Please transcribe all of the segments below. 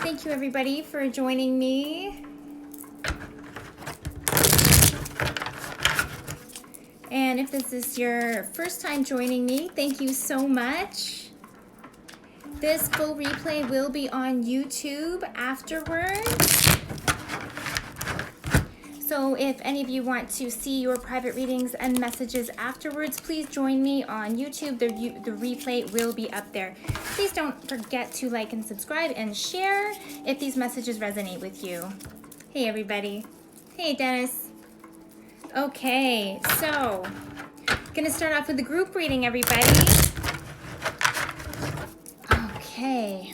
Thank you everybody for joining me. And if this is your first time joining me, thank you so much. This full replay will be on YouTube afterwards. So if any of you want to see your private readings and messages afterwards, please join me on YouTube. The replay will be up there. Please don't forget to like and subscribe and share if these messages resonate with you. Hey everybody. Hey Dennis. Okay, so gonna start off with the group reading, everybody. Okay.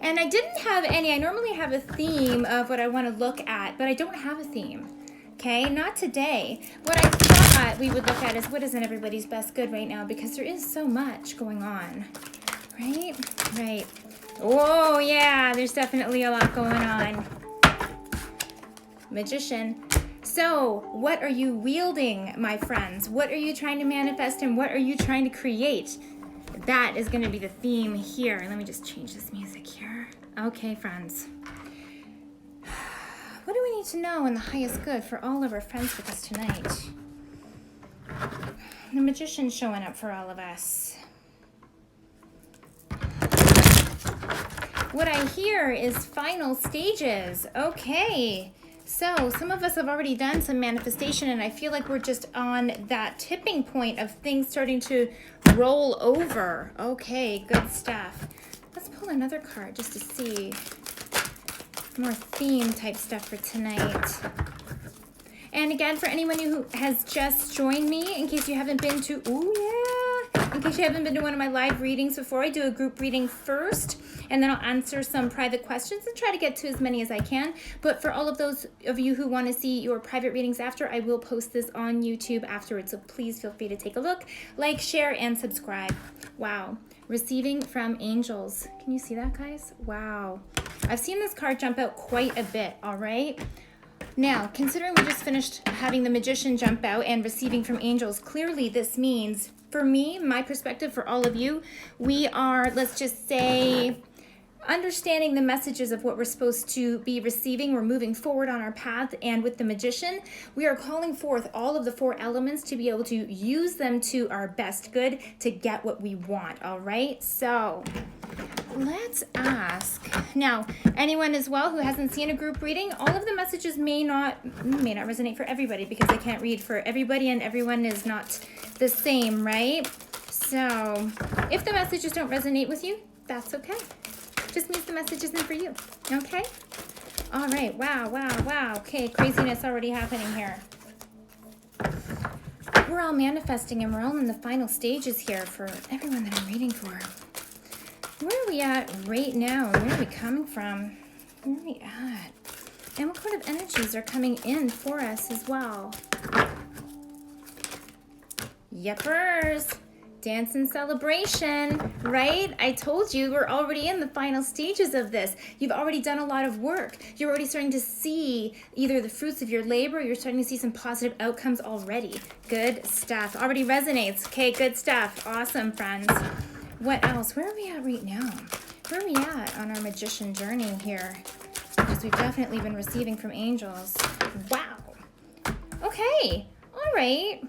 And I didn't have any. I normally have a theme of what I want to look at, but I don't have a theme. Okay, not today. What I thought we would look at is what is in everybody's best good right now, because there is so much going on. Right? Right. Oh, yeah, there's definitely a lot going on. Magician. So, what are you wielding, my friends? What are you trying to manifest and what are you trying to create? That is going to be the theme here. Let me just change this music here. Okay, friends. What do we need to know in the highest good for all of our friends with us tonight? The Magician's showing up for all of us. What I hear is final stages. Okay. So some of us have already done some manifestation, and I feel like we're just on that tipping point of things starting to roll over. Okay, good stuff. Let's pull another card just to see more theme type stuff for tonight. And again, for anyone who has just joined me, in case you haven't been to, in case you haven't been to one of my live readings before, I do a group reading first, and then I'll answer some private questions and try to get to as many as I can. But for all of those of you who want to see your private readings after, I will post this on YouTube afterwards. So please feel free to take a look, like, share, and subscribe. Wow. Receiving from angels. Can you see that, guys? Wow. I've seen this card jump out quite a bit, all right? Now, considering we just finished having the Magician jump out and receiving from angels, clearly this means, for me, my perspective, for all of you, we are, let's just say, understanding the messages of what we're supposed to be receiving. We're moving forward on our path, and with the Magician, we are calling forth all of the 4 elements to be able to use them to our best good to get what we want, all right? So let's ask. Now, anyone as well who hasn't seen a group reading, all of the messages may not resonate for everybody, because I can't read for everybody and everyone is not the same, right? So if the messages don't resonate with you, that's okay. Just means the message isn't for you, okay? All right, wow, wow, wow. Okay, craziness already happening here. We're all manifesting and we're all in the final stages here for everyone that I'm reading for. Where are we at right now? Where are we coming from? Where are we at? And what kind of energies are coming in for us as well? Yepers. Dance and celebration, right? I told you we're already in the final stages of this. You've already done a lot of work. You're already starting to see either the fruits of your labor, or you're starting to see some positive outcomes already. Good stuff. Already resonates. Okay, good stuff. Awesome, friends. What else? Where are we at right now? Where are we at on our Magician journey here? Because we've definitely been receiving from angels. Wow. Okay. All right.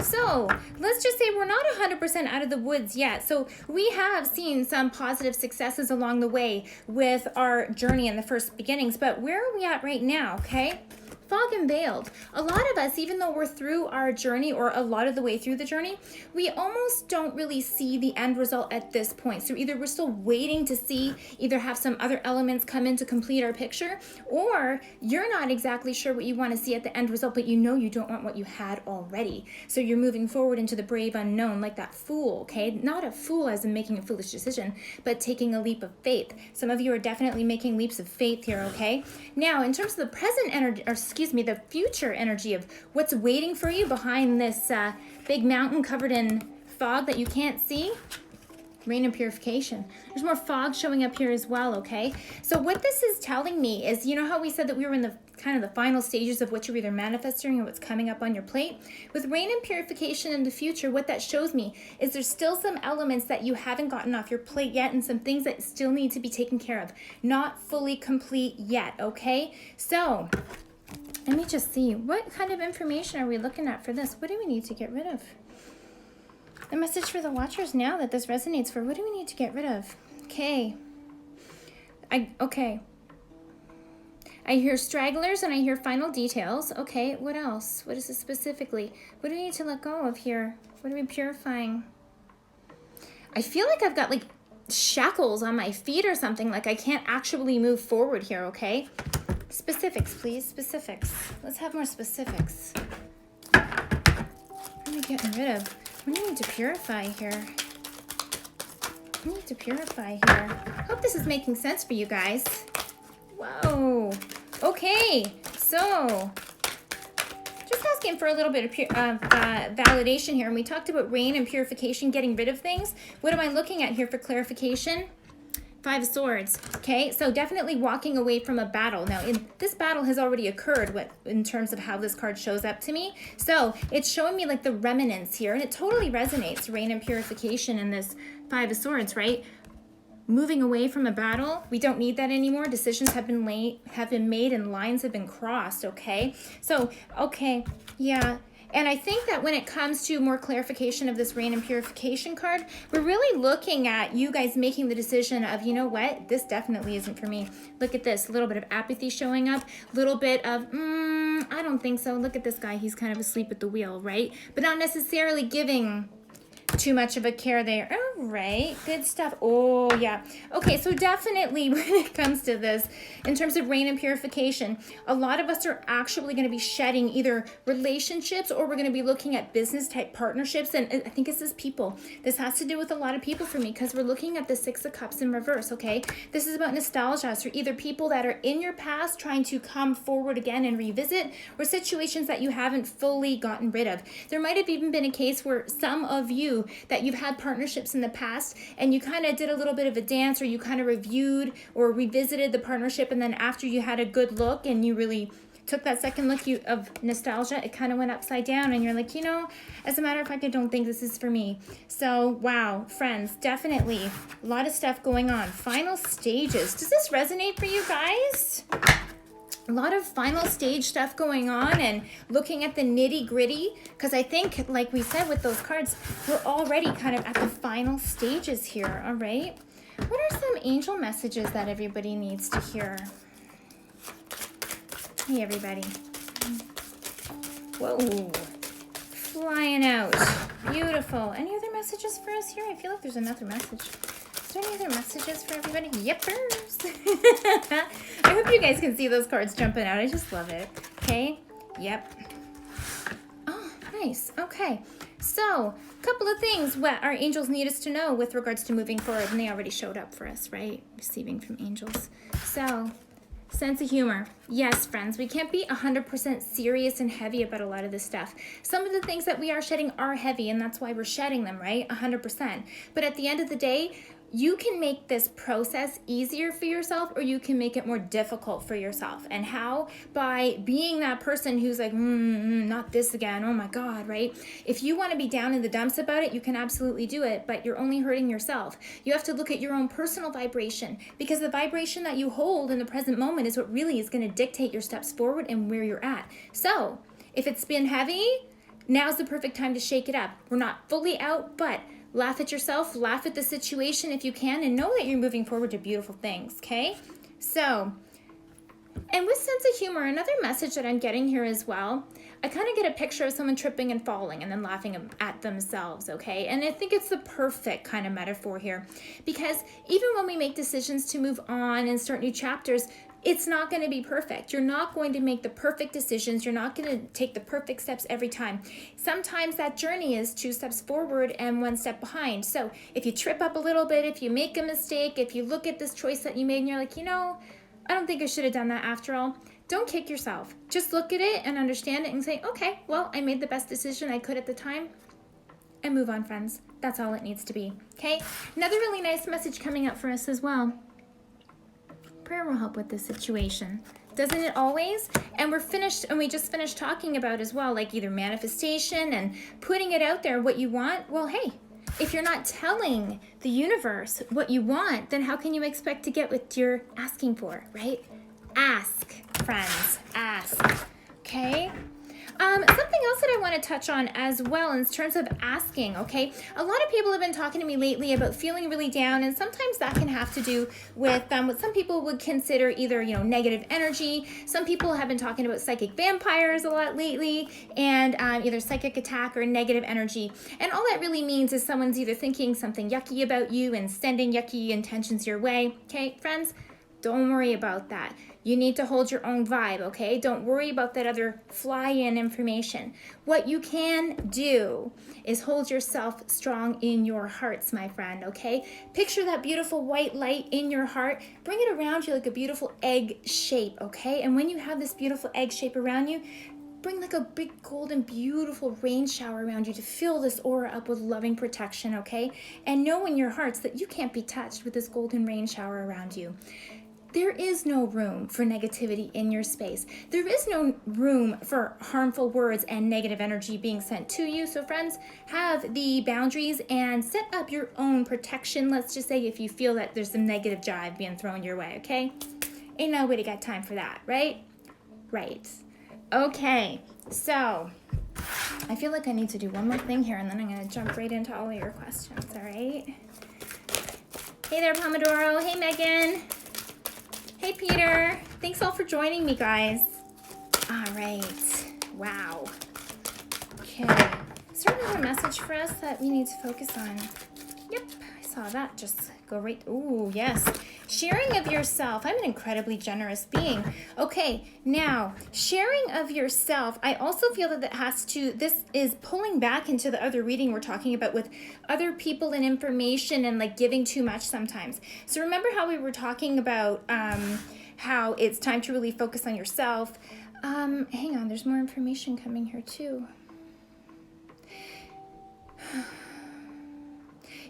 So let's just say we're not 100% out of the woods yet. So we have seen some positive successes along the way with our journey in the first beginnings. But where are we at right now, okay? Fog and veiled. A lot of us, even though we're through our journey or a lot of the way through the journey, we almost don't really see the end result at this point. So either we're still waiting to see, either have some other elements come in to complete our picture, or you're not exactly sure what you want to see at the end result, but you know you don't want what you had already. So you're moving forward into the brave unknown like that fool, okay? Not a fool as in making a foolish decision, but taking a leap of faith. Some of you are definitely making leaps of faith here, okay? Now, in terms of the present energy, or the future energy of what's waiting for you behind this big mountain covered in fog that you can't see, Rain and purification. There's more fog showing up here as well, okay? So what this is telling me is, you know how we said that we were in the kind of the final stages of what you're either manifesting or what's coming up on your plate? With rain and purification in the future, what that shows me is there's still some elements that you haven't gotten off your plate yet and some things that still need to be taken care of. Not fully complete yet, okay? So let me just see. What kind of information are we looking at for this? What do we need to get rid of? The message for the watchers now that this resonates for, what do we need to get rid of? Okay. Okay. I hear stragglers and I hear final details. Okay, what else? What is this specifically? What do we need to let go of here? What are we purifying? I feel like I've got like shackles on my feet or something. Like I can't actually move forward here, okay? Specifics, please. Specifics. Let's have more specifics. What are we getting rid of? What do you need to purify here? I need to purify here. Hope this is making sense for you guys. Whoa. Okay. So, just asking for a little bit of validation here. And we talked about rain and purification, getting rid of things. What am I looking at here for clarification? 5 of Swords. Okay, so definitely walking away from a battle. Now, this battle has already occurred in terms of how this card shows up to me. So it's showing me like the remnants here, and it totally resonates. Rain and purification in this 5 of Swords, right? Moving away from a battle. We don't need that anymore. Decisions have been made and lines have been crossed. Okay, so okay, yeah. And I think that when it comes to more clarification of this rain and purification card, we're really looking at you guys making the decision of, you know what, this definitely isn't for me. Look at this, a little bit of apathy showing up, a little bit of, I don't think so. Look at this guy, he's kind of asleep at the wheel, right? But not necessarily giving too much of a care there. All right, good stuff. Oh, yeah. Okay, so definitely when it comes to this, in terms of rain and purification, a lot of us are actually going to be shedding either relationships or we're going to be looking at business type partnerships. And I think it's this people. This has to do with a lot of people for me because we're looking at the 6 of Cups in reverse, okay? This is about nostalgia. So either people that are in your past trying to come forward again and revisit, or situations that you haven't fully gotten rid of. There might have even been a case where some of you that you've had partnerships in the past and you kind of did a little bit of a dance, or you kind of reviewed or revisited the partnership, and then after you had a good look and you really took that second look of nostalgia, it kind of went upside down and you're like, you know, as a matter of fact, I don't think this is for me. So wow, friends, definitely a lot of stuff going on. Final stages. Does this resonate for you guys? A lot of final stage stuff going on and looking at the nitty gritty, because I think, like we said with those cards, we're already kind of at the final stages here. All right, what are some angel messages that everybody needs to hear? Hey everybody. Whoa, flying out. Beautiful. Any other messages for us here? I feel like there's another message. Is there any other messages for everybody? Yepers. I hope you guys can see those cards jumping out. I just love it. Okay. Yep. Oh, nice. Okay. So, a couple of things what our angels need us to know with regards to moving forward. And they already showed up for us, right? Receiving from angels. So, sense of humor. Yes, friends, we can't be 100% serious and heavy about a lot of this stuff. Some of the things that we are shedding are heavy, and that's why we're shedding them, right? 100%. But at the end of the day, you can make this process easier for yourself, or you can make it more difficult for yourself. And how? By being that person who's like, not this again, oh my God, right? If you want to be down in the dumps about it, you can absolutely do it, but you're only hurting yourself. You have to look at your own personal vibration, because the vibration that you hold in the present moment is what really is going to dictate your steps forward and where you're at. So if it's been heavy, now's the perfect time to shake it up. We're not fully out, but laugh at yourself, laugh at the situation if you can, and know that you're moving forward to beautiful things, okay? So, and with sense of humor, another message that I'm getting here as well, I kind of get a picture of someone tripping and falling and then laughing at themselves, okay? And I think it's the perfect kind of metaphor here, because even when we make decisions to move on and start new chapters, it's not going to be perfect. You're not going to make the perfect decisions. You're not going to take the perfect steps every time. Sometimes that journey is 2 steps forward and 1 step behind. So if you trip up a little bit, if you make a mistake, if you look at this choice that you made and you're like, you know, I don't think I should have done that after all, don't kick yourself. Just look at it and understand it and say, okay, well, I made the best decision I could at the time, and move on, friends. That's all it needs to be, okay? Another really nice message coming up for us as well. Prayer will help with this situation. Doesn't it always? And we just finished talking about as well, like either manifestation and putting it out there, what you want. Well, hey, if you're not telling the universe what you want, then how can you expect to get what you're asking for, right? Ask, friends, ask, okay? Something else that I want to touch on as well in terms of asking, okay? A lot of people have been talking to me lately about feeling really down, and sometimes that can have to do with what some people would consider either, negative energy. Some people have been talking about psychic vampires a lot lately, and either psychic attack or negative energy. And all that really means is someone's either thinking something yucky about you and sending yucky intentions your way, okay, friends? Don't worry about that. You need to hold your own vibe, okay? Don't worry about that other fly-in information. What you can do is hold yourself strong in your hearts, my friend, okay? Picture that beautiful white light in your heart. Bring it around you like a beautiful egg shape, okay? And when you have this beautiful egg shape around you, bring like a big golden beautiful rain shower around you to fill this aura up with loving protection, okay? And know in your hearts that you can't be touched with this golden rain shower around you. There is no room for negativity in your space. There is no room for harmful words and negative energy being sent to you. So friends, have the boundaries and set up your own protection. Let's just say if you feel that there's some negative jive being thrown your way, okay? Ain't nobody got time for that, right? Right. Okay, so I feel like I need to do one more thing here and then I'm gonna jump right into all of your questions, all right? Hey there, Pomodoro. Hey, Megan. Hey, Peter. Thanks all for joining me, guys. All right. Wow. Okay. Is there another message for us that we need to focus on? Yep. I saw that just go right. Ooh, yes. Sharing of yourself. I'm an incredibly generous being. Okay. Now, sharing of yourself. I also feel that this is pulling back into the other reading we're talking about with other people and information and like giving too much sometimes. So remember how we were talking about how it's time to really focus on yourself. Hang on. There's more information coming here too.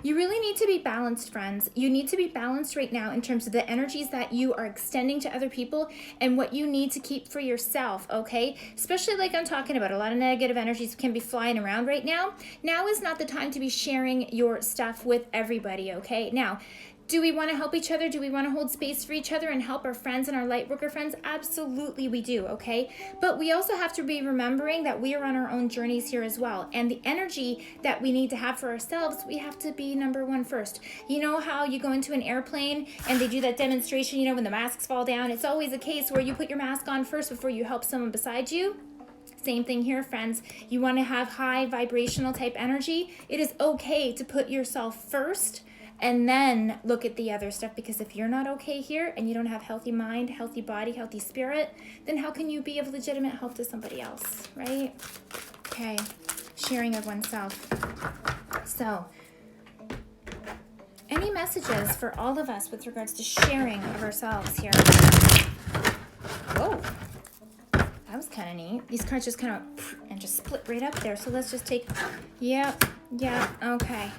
You really need to be balanced, friends. You need to be balanced right now in terms of the energies that you are extending to other people and what you need to keep for yourself, okay? Especially like I'm talking about, a lot of negative energies can be flying around right now. Now is not the time to be sharing your stuff with everybody, okay? Now, do we want to help each other? Do we want to hold space for each other and help our friends and our light worker friends? Absolutely we do, okay? But we also have to be remembering that we are on our own journeys here as well. And the energy that we need to have for ourselves, we have to be number one first. You know how you go into an airplane and they do that demonstration, when the masks fall down? It's always a case where you put your mask on first before you help someone beside you. Same thing here, friends. You want to have high vibrational type energy. It is okay to put yourself first and then look at the other stuff, because if you're not okay here and you don't have healthy mind, healthy body, healthy spirit, then how can you be of legitimate help to somebody else, right? Okay, sharing of oneself. So, any messages for all of us with regards to sharing of ourselves here? Whoa, that was kind of neat. These cards just kind of and just split right up there. So let's just take, yeah, okay.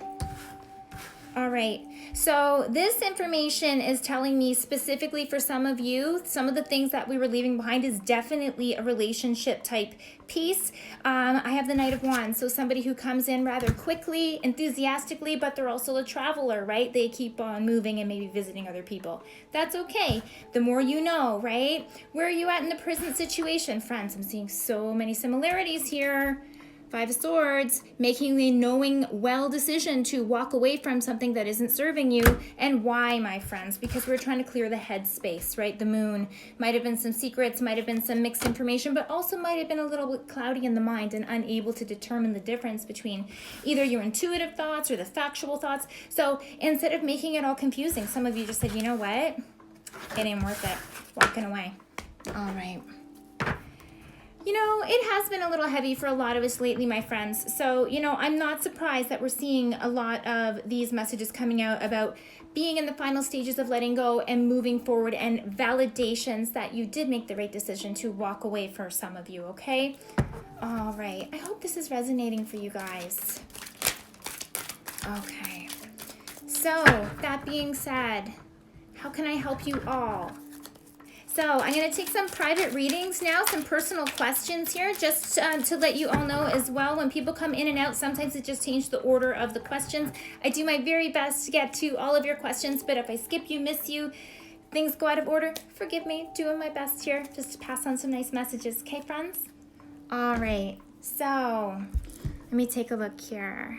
All right, so this information is telling me specifically for some of you, some of the things that we were leaving behind is definitely a relationship type piece. I have the Knight of Wands, so somebody who comes in rather quickly, enthusiastically, but they're also a traveler, right? They keep on moving and maybe visiting other people. That's okay. The more you know, right? Where are you at in the present situation, friends? I'm seeing so many similarities here. Five of Swords, making the knowing well decision to walk away from something that isn't serving you. And why, my friends? Because we're trying to clear the head space, right? The moon might have been some secrets, might have been some mixed information, but also might have been a little bit cloudy in the mind and unable to determine the difference between either your intuitive thoughts or the factual thoughts. So instead of making it all confusing, some of you just said, you know what? It ain't worth it. Walking away. All right. It has been a little heavy for a lot of us lately, my friends. So, I'm not surprised that we're seeing a lot of these messages coming out about being in the final stages of letting go and moving forward, and validations that you did make the right decision to walk away for some of you, okay? All right. I hope this is resonating for you guys. Okay. So, that being said, how can I help you all? So I'm going to take some private readings now, some personal questions here, just to let you all know as well. When people come in and out, sometimes it just changes the order of the questions. I do my very best to get to all of your questions, but if I skip you, miss you, things go out of order, forgive me. Doing my best here just to pass on some nice messages. Okay, friends? All right. So let me take a look here.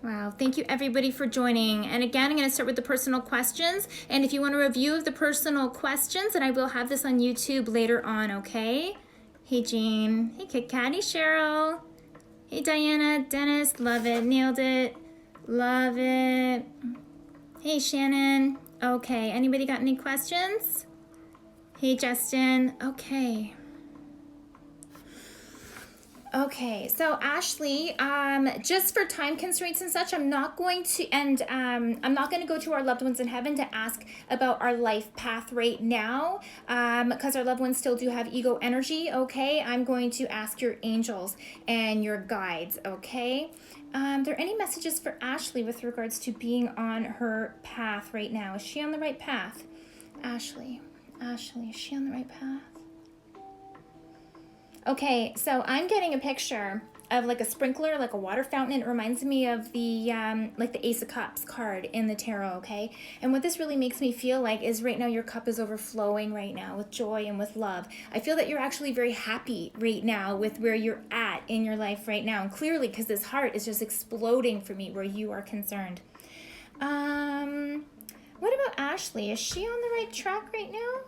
Wow, thank you everybody for joining. And again, I'm going to start with the personal questions. And if you want a review of the personal questions, then I will have this on YouTube later on, okay? Hey Jean, hey Kit Kat, hey Cheryl, hey Diana, Dennis, love it, nailed it, love it. Hey Shannon, okay, anybody got any questions? Hey Justin, okay. Okay, so Ashley, just for time constraints and such, I'm not going to, and I'm not going to go to our loved ones in heaven to ask about our life path right now, because our loved ones still do have ego energy, okay? I'm going to ask your angels and your guides, okay? Are there any messages for Ashley with regards to being on her path right now? Is she on the right path? Ashley, is she on the right path? Okay, so I'm getting a picture of like a sprinkler, like a water fountain. It reminds me of the like the Ace of Cups card in the tarot, okay? And what this really makes me feel like is right now your cup is overflowing right now with joy and with love. I feel that you're actually very happy right now with where you're at in your life right now. And clearly, because this heart is just exploding for me where you are concerned. What about Ashley? Is she on the right track right now?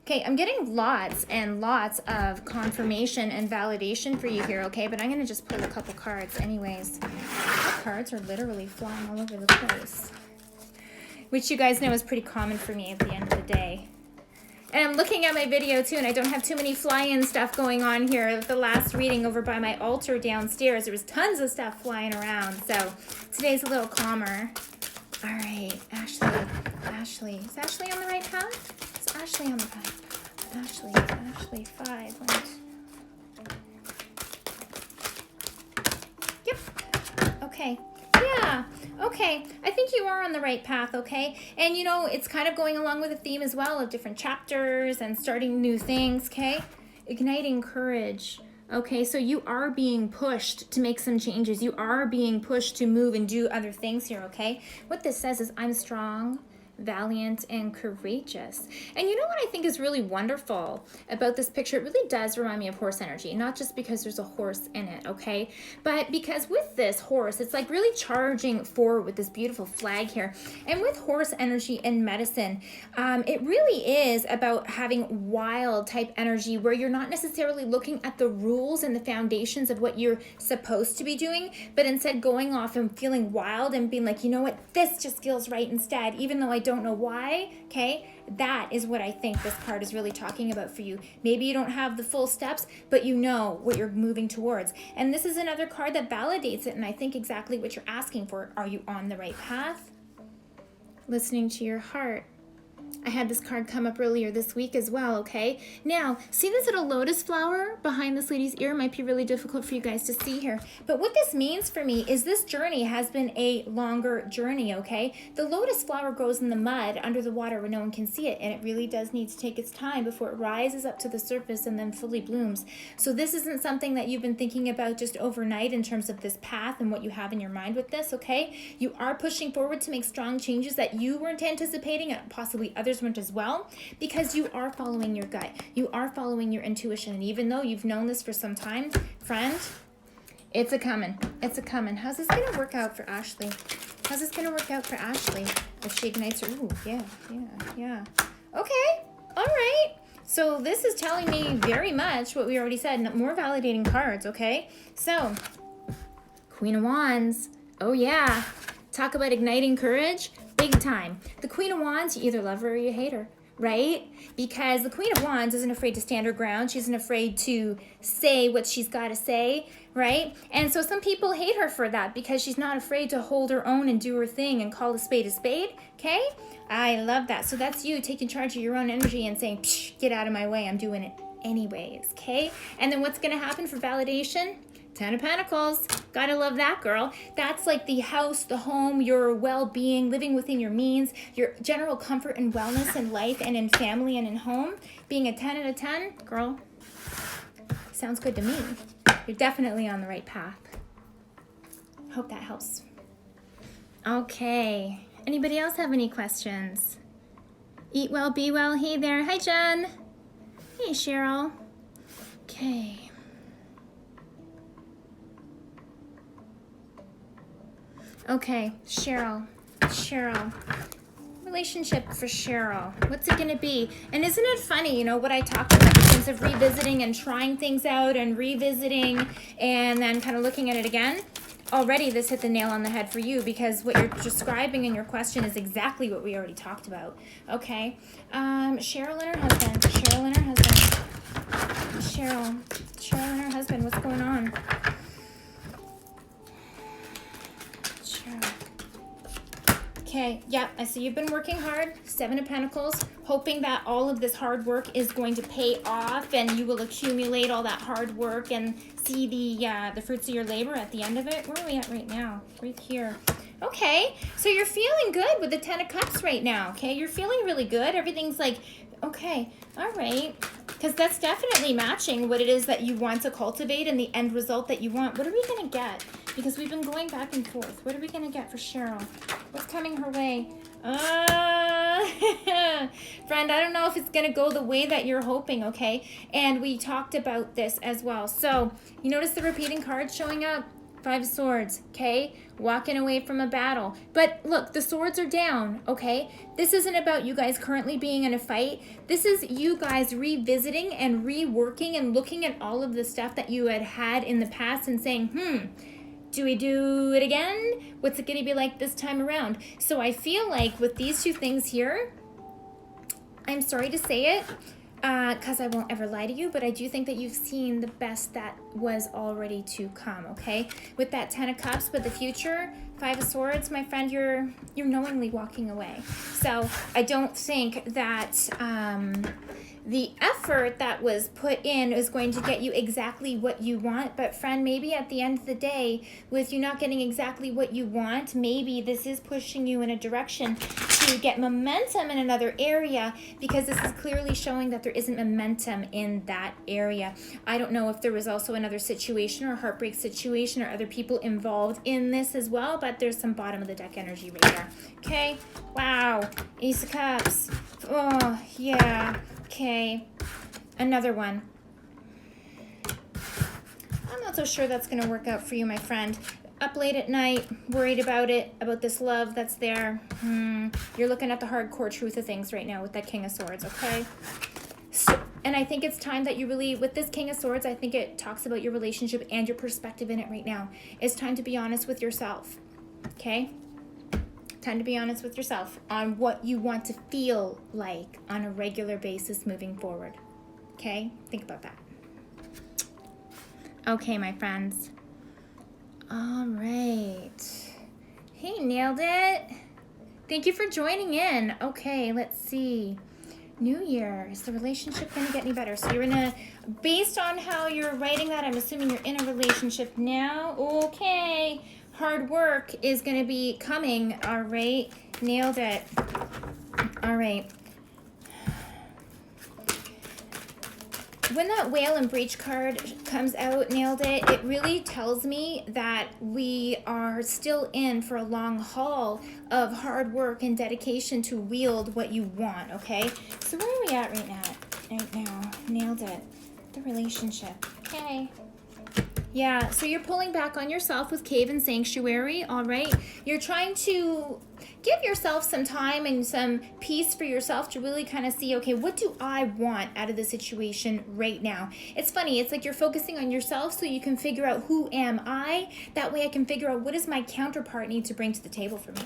Okay, I'm getting lots and lots of confirmation and validation for you here, okay? But I'm going to just pull a couple cards anyways. The cards are literally flying all over the place, which you guys know is pretty common for me at the end of the day. And I'm looking at my video too, and I don't have too many fly-in stuff going on here. The last reading over by my altar downstairs, there was tons of stuff flying around. So today's a little calmer. All right, Ashley. Is Ashley on the right path? Is Ashley on the right path? Ashley, 5. Yep. Okay. Yeah. Okay. I think you are on the right path, okay? And you know, it's kind of going along with a theme as well of different chapters and starting new things, okay? Igniting courage. Okay, so you are being pushed to make some changes. You are being pushed to move and do other things here, okay? What this says is I'm strong, valiant, and courageous. And you know what I think is really wonderful about this picture? It really does remind me of horse energy, not just because there's a horse in it, okay? But because with this horse, it's like really charging forward with this beautiful flag here. And with horse energy in medicine, it really is about having wild type energy where you're not necessarily looking at the rules and the foundations of what you're supposed to be doing, but instead going off and feeling wild and being like, you know what, this just feels right instead, even though I don't know why, okay? That is what I think this card is really talking about for you. Maybe you don't have the full steps, but you know what you're moving towards. And this is another card that validates it, and I think exactly what you're asking for. Are you on the right path? Listening to your heart. I had this card come up earlier this week as well, okay? Now, see this little lotus flower behind this lady's ear? Might be really difficult for you guys to see here. But what this means for me is this journey has been a longer journey, okay? The lotus flower grows in the mud under the water where no one can see it, and it really does need to take its time before it rises up to the surface and then fully blooms. So this isn't something that you've been thinking about just overnight in terms of this path and what you have in your mind with this, okay? You are pushing forward to make strong changes that you weren't anticipating and possibly others weren't as well, because you are following your gut. You are following your intuition. And even though you've known this for some time, friend, it's a coming. It's a coming. How's this going to work out for Ashley? How's this going to work out for Ashley if she ignites her? Ooh, yeah. Okay. All right. So this is telling me very much what we already said. More validating cards, okay? So, Queen of Wands. Oh, yeah. Talk about igniting courage. Big time. The Queen of Wands, you either love her or you hate her, right? Because the Queen of Wands isn't afraid to stand her ground. She isn't afraid to say what she's got to say, right? And so some people hate her for that because she's not afraid to hold her own and do her thing and call a spade, okay? I love that. So that's you taking charge of your own energy and saying, psh, get out of my way. I'm doing it anyways, okay? And then what's going to happen for validation? Ten of Pentacles. Gotta love that, girl. That's like the house, the home, your well-being, living within your means, your general comfort and wellness in life and in family and in home. Being a 10 out of 10, girl, sounds good to me. You're definitely on the right path. Hope that helps. Okay. Anybody else have any questions? Eat well, be well. Hey there. Hi, Jen. Hey, Cheryl. Okay. Okay, Cheryl. Relationship for Cheryl. What's it gonna be? And isn't it funny, you know, what I talked about in terms of revisiting and trying things out and revisiting and then kind of looking at it again? Already this hit the nail on the head for you, because what you're describing in your question is exactly what we already talked about. Okay. Cheryl and her husband. Cheryl and her husband. What's going on? Okay, yeah, I see you've been working hard. 7 of Pentacles, hoping that all of this hard work is going to pay off and you will accumulate all that hard work and see the fruits of your labor at the end of it. Where are we at right now? Right here. Okay, so you're feeling good with the 10 of Cups right now, okay? You're feeling really good. Everything's like, okay, all right. Because that's definitely matching what it is that you want to cultivate and the end result that you want. What are we going to get? Because we've been going back and forth. What are we going to get for Cheryl? What's coming her way? Friend, I don't know if it's going to go the way that you're hoping, okay? And we talked about this as well. So, you notice the repeating cards showing up? 5 of Swords, okay? Walking away from a battle. But look, the swords are down, okay? This isn't about you guys currently being in a fight. This is you guys revisiting and reworking and looking at all of the stuff that you had in the past and saying, do we do it again? What's it going to be like this time around? So I feel like with these two things here, I'm sorry to say it, because I won't ever lie to you, but I do think that you've seen the best that was already to come, okay? With that 10 of Cups, but the future, 5 of Swords, my friend, you're knowingly walking away. So I don't think that the effort that was put in is going to get you exactly what you want. But friend, maybe at the end of the day, with you not getting exactly what you want, maybe this is pushing you in a direction to get momentum in another area, because this is clearly showing that there isn't momentum in that area. I don't know if there was also another situation or heartbreak situation or other people involved in this as well, but there's some bottom of the deck energy right there. Okay, wow, Ace of Cups. Oh, yeah. Okay, another one. I'm not so sure that's going to work out for you, my friend. Up late at night, worried about this love that's there. You're looking at the hardcore truth of things right now with that King of Swords, okay? So, and I think it's time that you really, with this King of Swords, I think it talks about your relationship and your perspective in it right now. It's time to be honest with yourself, okay? Time to be honest with yourself on what you want to feel like on a regular basis moving forward. Okay? Think about that. Okay, my friends. All right. Hey, nailed it. Thank you for joining in. Okay, let's see. New Year. Is the relationship going to get any better? So you're in a, based on how you're writing that, I'm assuming you're in a relationship now. Okay. Hard work is going to be coming. All right. Nailed it. All right. When that Whale and Breach card comes out, nailed it, it really tells me that we are still in for a long haul of hard work and dedication to wield what you want, okay? So where are we at right now? Nailed it. The relationship. Okay. Yeah, so you're pulling back on yourself with Cave and Sanctuary, all right? You're trying to give yourself some time and some peace for yourself to really kind of see, okay, what do I want out of the situation right now? It's funny, it's like you're focusing on yourself so you can figure out who am I? That way I can figure out what does my counterpart need to bring to the table for me.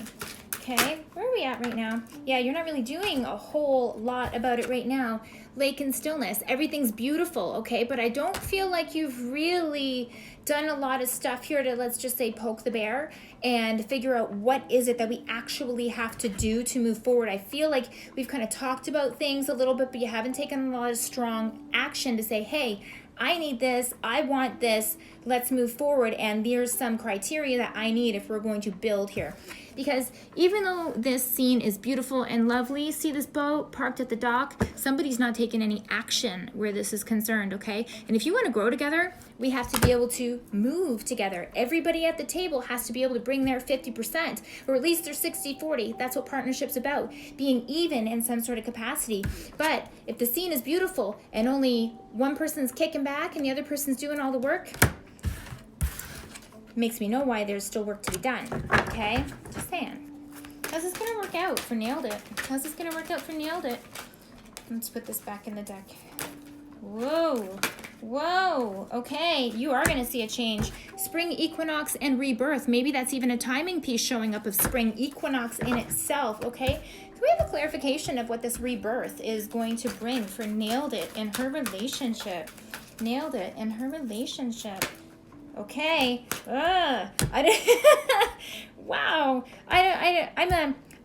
Okay, where are we at right now? Yeah, you're not really doing a whole lot about it right now. Lake and stillness. Everything's beautiful, okay? But I don't feel like you've really done a lot of stuff here to, let's just say, poke the bear and figure out what is it that we actually have to do to move forward. I feel like we've kind of talked about things a little bit, but you haven't taken a lot of strong action to say, hey, I need this, I want this, let's move forward, and there's some criteria that I need if we're going to build here. Because even though this scene is beautiful and lovely, see this boat parked at the dock? Somebody's not taking any action where this is concerned, okay? And if you want to grow together, we have to be able to move together. Everybody at the table has to be able to bring their 50%, or at least their 60-40. That's what partnership's about, being even in some sort of capacity. But if the scene is beautiful and only one person's kicking back and the other person's doing all the work, makes me know why there's still work to be done, okay? Just saying. How's this gonna work out for Nailed It? How's this gonna work out for Nailed It? Let's put this back in the deck. Whoa, whoa, okay, you are gonna see a change. Spring equinox and rebirth. Maybe that's even a timing piece showing up of spring equinox in itself, okay? So we have a clarification of what this rebirth is going to bring for Nailed It in her relationship. Nailed It in her relationship. Okay. Wow.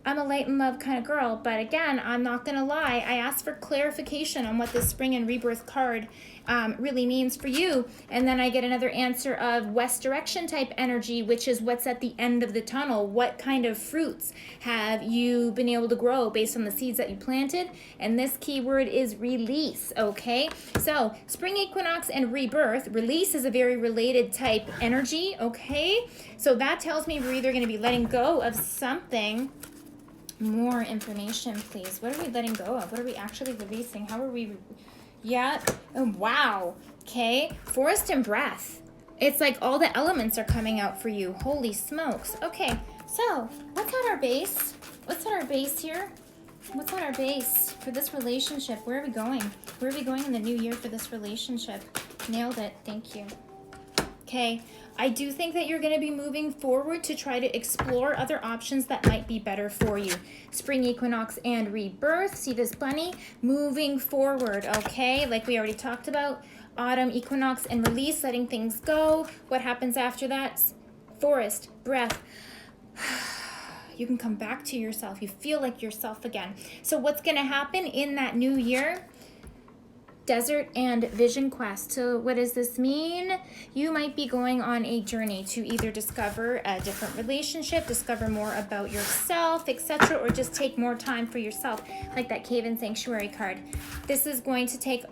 I'm a light and love kind of girl, but again, I'm not gonna lie. I asked for clarification on what this spring and rebirth card really means for you, and then I get another answer of west direction type energy, which is what's at the end of the tunnel. What kind of fruits have you been able to grow based on the seeds that you planted? And this keyword is release, okay? So spring equinox and rebirth, release is a very related type energy, okay? So that tells me we're either going to be letting go of something. More information, please. What are we letting go of? What are we actually releasing? How are we? Yeah. Oh, wow. Okay. Forest and breath. It's like all the elements are coming out for you. Holy smokes. Okay. So what's on our base? What's on our base here? What's on our base for this relationship? Where are we going? Where are we going in the new year for this relationship? Nailed it. Thank you. Okay. I do think that you're going to be moving forward to try to explore other options that might be better for you. Spring equinox and rebirth. See this bunny? Moving forward, okay? Like we already talked about. Autumn equinox and release, letting things go. What happens after that? Forest, breath. You can come back to yourself. You feel like yourself again. So what's going to happen in that new year? Desert and vision quest. So what does this mean? You might be going on a journey to either discover a different relationship, discover more about yourself, etc., or just take more time for yourself, like that Cave and Sanctuary card. This is going to take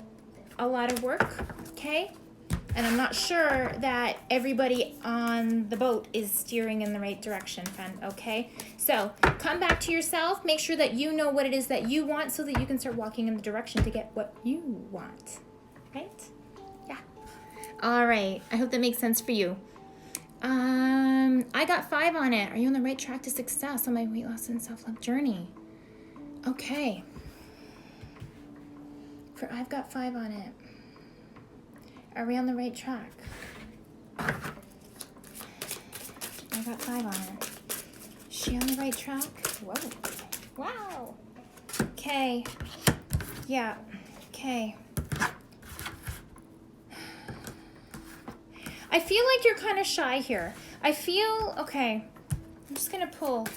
a lot of work, okay? And I'm not sure that everybody on the boat is steering in the right direction, friend, okay? So come back to yourself. Make sure that you know what it is that you want so that you can start walking in the direction to get what you want, right? Yeah. All right. I hope that makes sense for you. I got 5 on it. Are you on the right track to success on my weight loss and self-love journey? Okay. I've got 5 on it. Are we on the right track? I got 5 on it. Is she on the right track? Whoa. Wow. Okay. Yeah. Okay. I feel like you're kind of shy here. Okay. I'm just going to pull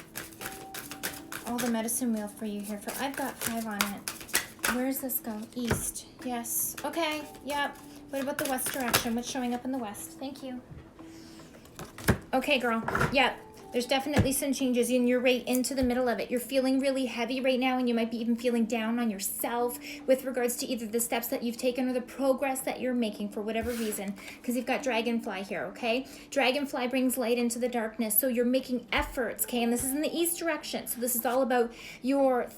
all the medicine wheel for you here. I've got 5 on it. Where does this go? East. Yes. Okay. Yep. What about the west direction? What's showing up in the west? Thank you. Okay, girl. Yep. There's definitely some changes, and you're right into the middle of it. You're feeling really heavy right now, and you might be even feeling down on yourself with regards to either the steps that you've taken or the progress that you're making for whatever reason, because you've got Dragonfly here, okay? Dragonfly brings light into the darkness, so you're making efforts, okay? And this is in the east direction, so this is all about your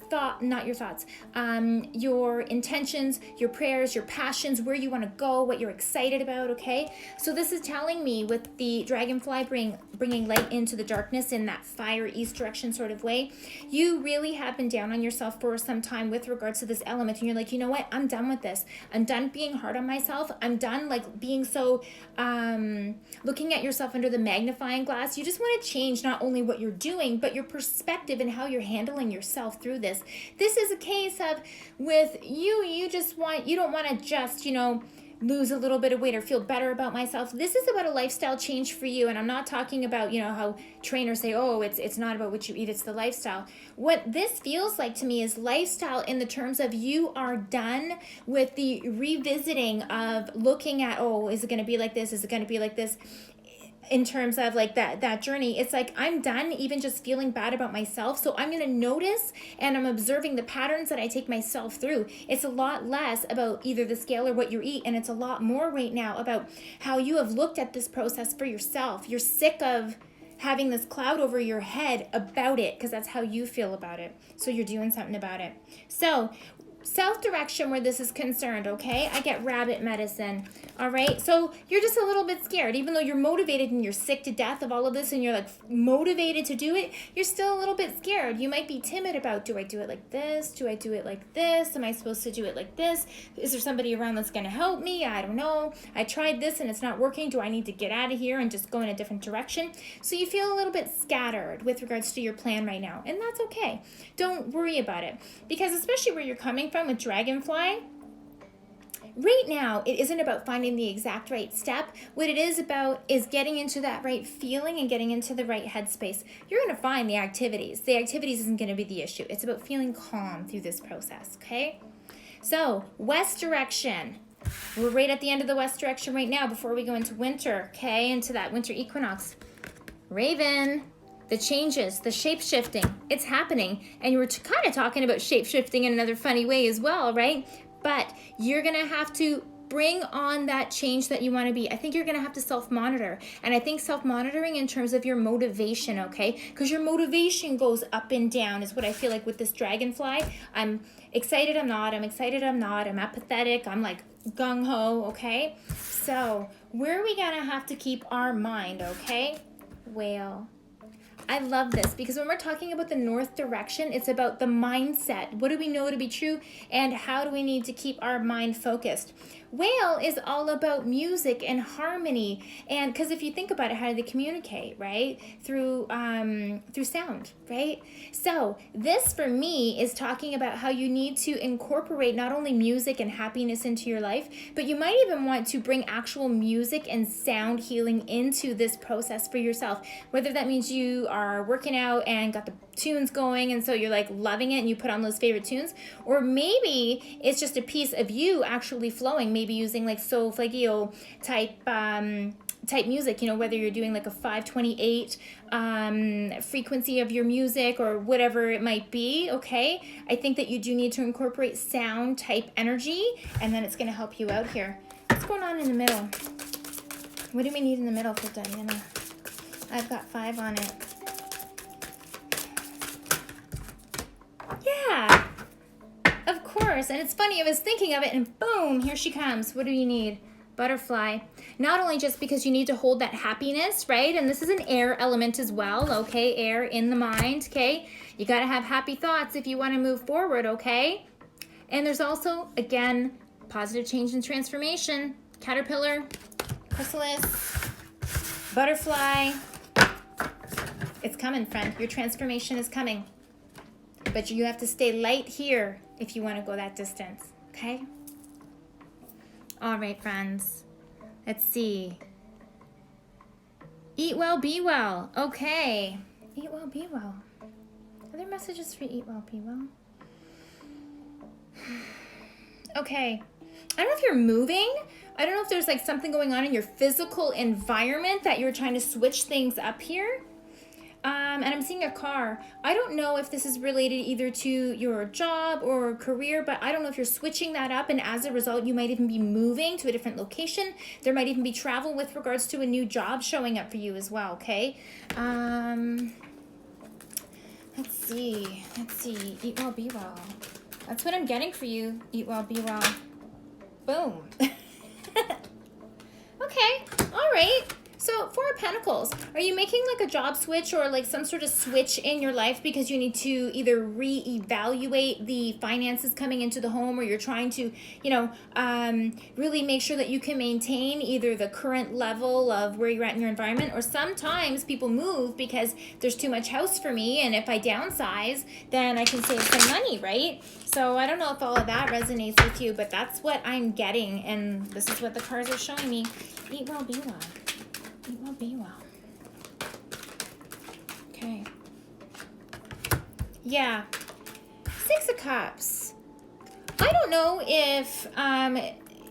your intentions, your prayers, your passions, where you want to go, what you're excited about, okay? So this is telling me with the Dragonfly bringing light into the darkness in that fire east direction sort of way, you really have been down on yourself for some time with regards to this element, and you're like, you know what, I'm done with this. I'm done being hard on myself. I'm done like being so looking at yourself under the magnifying glass. You just want to change not only what you're doing, but your perspective and how you're handling yourself through this. This is a case of with you don't want to just lose a little bit of weight or feel better about myself. This is about a lifestyle change for you. And I'm not talking about, you know, how trainers say, oh, it's not about what you eat, it's the lifestyle. What this feels like to me is lifestyle in the terms of you are done with the revisiting of looking at, oh, is it going to be like this? Is it going to be like this? In terms of like that journey, it's like I'm done even just feeling bad about myself. So I'm going to notice and I'm observing the patterns that I take myself through. It's a lot less about either the scale or what you eat. And it's a lot more right now about how you have looked at this process for yourself. You're sick of having this cloud over your head about it because that's how you feel about it. So you're doing something about it. So self-direction where this is concerned, okay? I get rabbit medicine, all right? So you're just a little bit scared. Even though you're motivated and you're sick to death of all of this and you're like motivated to do it, you're still a little bit scared. You might be timid about, do I do it like this? Do I do it like this? Am I supposed to do it like this? Is there somebody around that's going to help me? I don't know. I tried this and it's not working. Do I need to get out of here and just go in a different direction? So you feel a little bit scattered with regards to your plan right now, and that's okay. Don't worry about it, because especially where you're coming from with Dragonfly, right now it isn't about finding the exact right step. What it is about is getting into that right feeling and getting into the right headspace. You're going to find the activities. The activities isn't going to be the issue. It's about feeling calm through this process, okay? So, west direction. We're right at the end of the west direction right now before we go into winter, okay? Into that winter equinox. Raven. The changes, the shape-shifting, it's happening. And you were kind of talking about shape-shifting in another funny way as well, right? But you're going to have to bring on that change that you want to be. I think you're going to have to self-monitor. And I think self-monitoring in terms of your motivation, okay? Because your motivation goes up and down is what I feel like with this Dragonfly. I'm excited, I'm not. I'm excited, I'm not. I'm apathetic. I'm like gung-ho, okay? So where are we going to have to keep our mind, okay? Whale. I love this because when we're talking about the north direction, it's about the mindset. What do we know to be true and how do we need to keep our mind focused? Whale is all about music and harmony, and because if you think about it, how do they communicate, right? Through sound, right? So this for me is talking about how you need to incorporate not only music and happiness into your life, but you might even want to bring actual music and sound healing into this process for yourself. Whether that means you are working out and got the tunes going and so you're like loving it and you put on those favorite tunes, or maybe it's just a piece of you actually flowing, maybe using like solfeggio type music, you know, whether you're doing like a 528 frequency of your music or whatever it might be, okay? I think that you do need to incorporate sound type energy, and then it's going to help you out here. What's going on in the middle? What do we need in the middle for Diana? I've got 5 on it. Yeah, of course. And it's funny, I was thinking of it and boom, here she comes. What do you need? Butterfly. Not only just because you need to hold that happiness, right? And this is an air element as well, okay? Air in the mind, okay? You got to have happy thoughts if you want to move forward, okay? And there's also, again, positive change and transformation. Caterpillar, chrysalis, butterfly. It's coming, friend. Your transformation is coming. But you have to stay light here if you want to go that distance, okay? All right, friends. Let's see. Eat well, be well. Okay. Eat well, be well. Are there messages for eat well, be well? Okay. I don't know if you're moving. I don't know if there's like something going on in your physical environment that you're trying to switch things up here. And I'm seeing a car. I don't know if this is related either to your job or career, but I don't know if you're switching that up, and as a result, you might even be moving to a different location. There might even be travel with regards to a new job showing up for you as well, okay? Let's see. Eat well, be well. That's what I'm getting for you. Eat well, be well. Boom. Okay. All right. So 4 of Pentacles. Are you making like a job switch or like some sort of switch in your life because you need to either reevaluate the finances coming into the home, or you're trying to, you know, really make sure that you can maintain either the current level of where you're at in your environment, or sometimes people move because there's too much house for me, and if I downsize, then I can save some money, right? So I don't know if all of that resonates with you, but that's what I'm getting, and this is what the cards are showing me. Eat well, be well. Eat well, be well. Okay. Yeah. 6 of Cups. I don't know if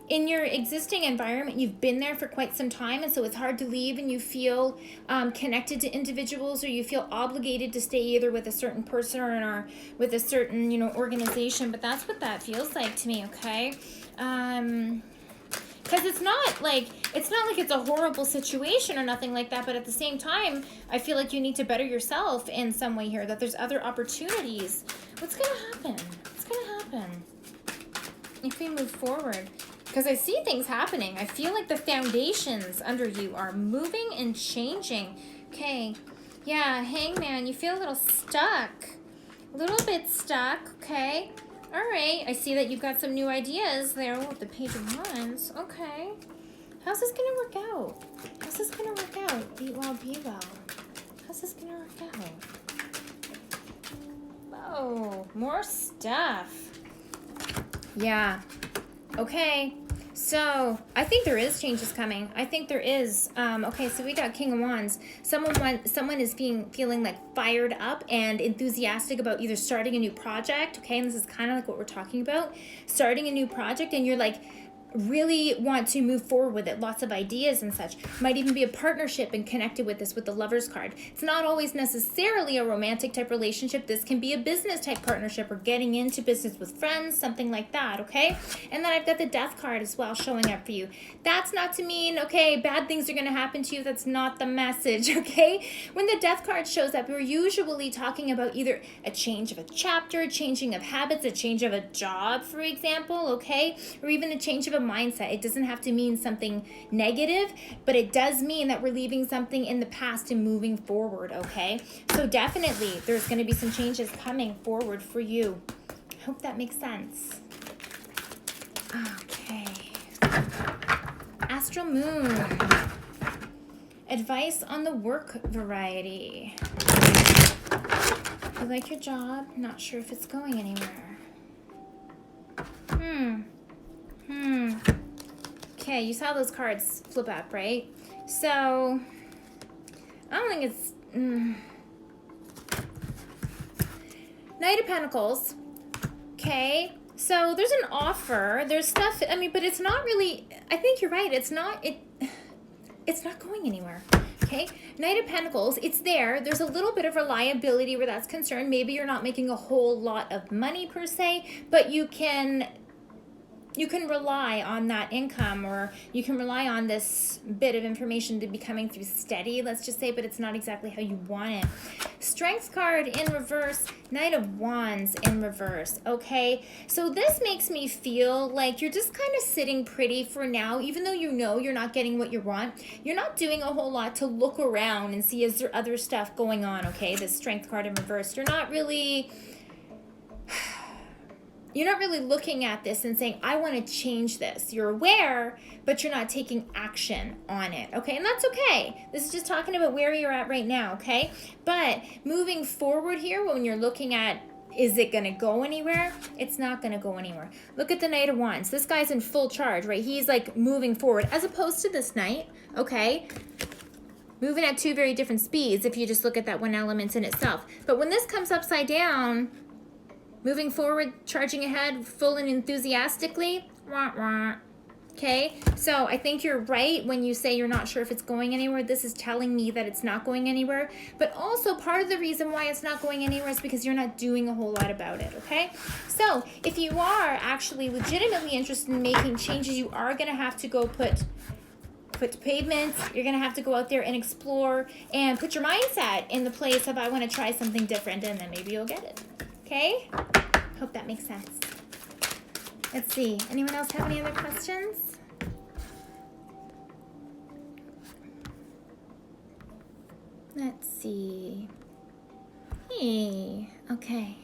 in your existing environment you've been there for quite some time, and so it's hard to leave, and you feel connected to individuals, or you feel obligated to stay either with a certain person or with a certain, you know, organization. But that's what that feels like to me, okay? Because it's not like it's a horrible situation or nothing like that, but at the same time, I feel like you need to better yourself in some way here, that there's other opportunities. What's going to happen? What's going to happen if we move forward? Because I see things happening. I feel like the foundations under you are moving and changing. Okay. Yeah, Hangman, you feel a little stuck. A little bit stuck, okay? All right, I see that you've got some new ideas there with the Page of Wands. Okay. How's this going to work out? How's this going to work out? Eat well, be well. How's this going to work out? Oh, more stuff. Yeah. Okay. So, I think there is changes coming. I think there is. Okay, so we got King of Wands. Someone is feeling like fired up and enthusiastic about either starting a new project, okay? And this is kind of like what we're talking about. Starting a new project, and you're like, really want to move forward with it, lots of ideas and such. Might even be a partnership and connected with this with the Lover's card. It's not always necessarily a romantic type relationship. This can be a business type partnership, or getting into business with friends, something like that, okay? And then I've got the Death card as well showing up for you. That's not to mean, okay, bad things are going to happen to you. That's not the message, okay? When the Death card shows up, we're usually talking about either a change of a chapter, a changing of habits, a change of a job, for example, okay? Or even a change of a mindset. It doesn't have to mean something negative, but it does mean that we're leaving something in the past and moving forward, okay? So definitely there's going to be some changes coming forward for you. I hope that makes sense. Okay. Astral Moon. Advice on the work variety. You like your job? Not sure if it's going anywhere. Okay, you saw those cards flip up, right? So, I don't think it's... Knight of Pentacles. Okay, so there's an offer. There's stuff, I mean, but it's not really... I think you're right. It's not going anywhere. Okay, Knight of Pentacles, it's there. There's a little bit of reliability where that's concerned. Maybe you're not making a whole lot of money per se, but you can rely on that income, or you can rely on this bit of information to be coming through steady, let's just say, but it's not exactly how you want it. Strength card in reverse, Knight of Wands in reverse, okay? So this makes me feel like you're just kind of sitting pretty for now, even though you know you're not getting what you want. You're not doing a whole lot to look around and see, is there other stuff going on, okay? This Strength card in reverse. You're not really looking at this and saying, I want to change this. You're aware, but you're not taking action on it, okay? And that's okay. This is just talking about where you're at right now, okay? But moving forward here, when you're looking at, is it going to go anywhere? It's not going to go anywhere. Look at the Knight of Wands. This guy's in full charge, right? He's like moving forward, as opposed to this Knight, okay? Moving at two very different speeds if you just look at that one element in itself. But when this comes upside down, moving forward, charging ahead, full and enthusiastically, wah, wah. Okay, so I think you're right when you say you're not sure if it's going anywhere. This is telling me that it's not going anywhere. But also part of the reason why it's not going anywhere is because you're not doing a whole lot about it, okay? So if you are actually legitimately interested in making changes, you are going to have to go put pavements. You're going to have to go out there and explore and put your mindset in the place of, I want to try something different, and then maybe you'll get it. Okay? Hope that makes sense. Let's see. Anyone else have any other questions? Let's see. Hey, okay.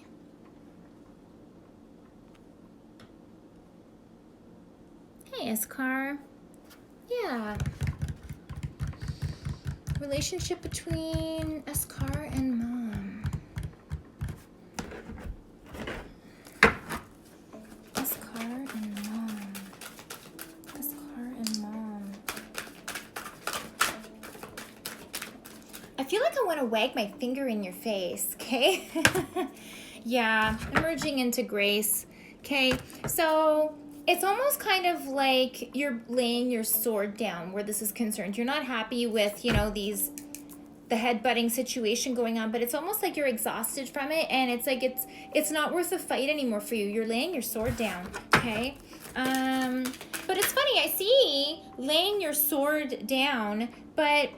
Hey, Iskar. Yeah. Relationship between Iskar and Mom. Iskar and Mom. Iskar and Mom. I feel like I want to wag my finger in your face, okay? Yeah, emerging into grace. Okay, so it's almost kind of like you're laying your sword down where this is concerned. You're not happy with, you know, the headbutting situation going on, but it's almost like you're exhausted from it, and it's like it's not worth the fight anymore for you. You're laying your sword down, okay? But it's funny, I see laying your sword down, but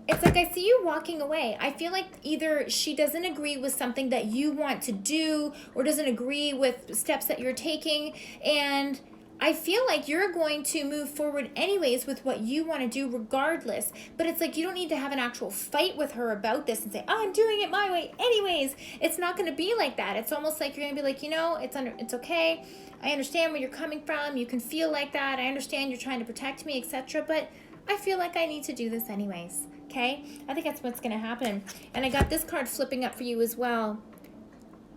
it's like I see you walking away. I feel like either she doesn't agree with something that you want to do or doesn't agree with steps that you're taking, and I feel like you're going to move forward anyways with what you want to do regardless. But it's like you don't need to have an actual fight with her about this and say, oh, I'm doing it my way anyways. It's not going to be like that. It's almost like you're going to be like, you know, it's okay. I understand where you're coming from. You can feel like that. I understand you're trying to protect me, etc. But I feel like I need to do this anyways. Okay? I think that's what's going to happen. And I got this card flipping up for you as well.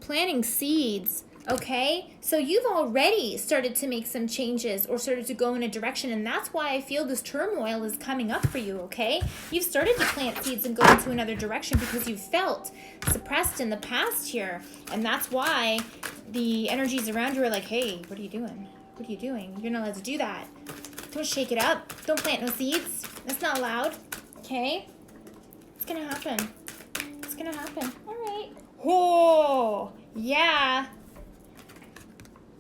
Planting seeds. Okay, so you've already started to make some changes or started to go in a direction, and that's why I feel this turmoil is coming up for you, okay? You've started to plant seeds and go into another direction because you felt suppressed in the past here, and that's why the energies around you are like, hey, what are you doing? What are you doing? You're not allowed to do that. Don't shake it up. Don't plant no seeds. That's not allowed, okay? It's gonna happen. It's gonna happen. All right. Whoa, yeah.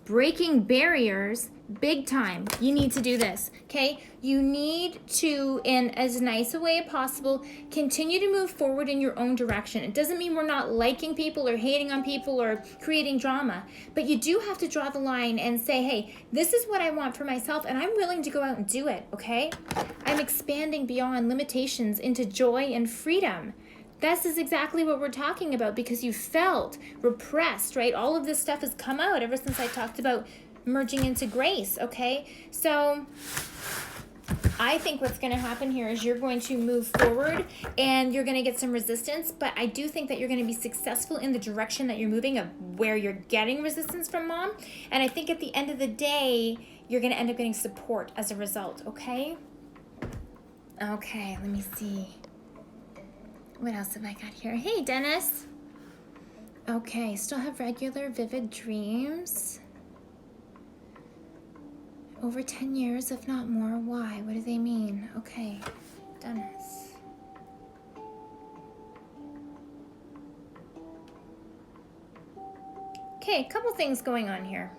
Breaking barriers, big time. You need to do this, okay? You need to, in as nice a way as possible, continue to move forward in your own direction. It doesn't mean we're not liking people or hating on people or creating drama, but you do have to draw the line and say, hey, this is what I want for myself, and I'm willing to go out and do it, okay? I'm expanding beyond limitations into joy and freedom. This is exactly what we're talking about because you felt repressed, right? All of this stuff has come out ever since I talked about merging into grace, okay? So I think what's going to happen here is you're going to move forward and you're going to get some resistance, but I do think that you're going to be successful in the direction that you're moving of where you're getting resistance from Mom. And I think at the end of the day, you're going to end up getting support as a result, okay? Okay, let me see. What else have I got here? Hey, Dennis. Okay, still have regular vivid dreams. Over 10 years, if not more. Why? What do they mean? Okay, Dennis. Okay, a couple things going on here.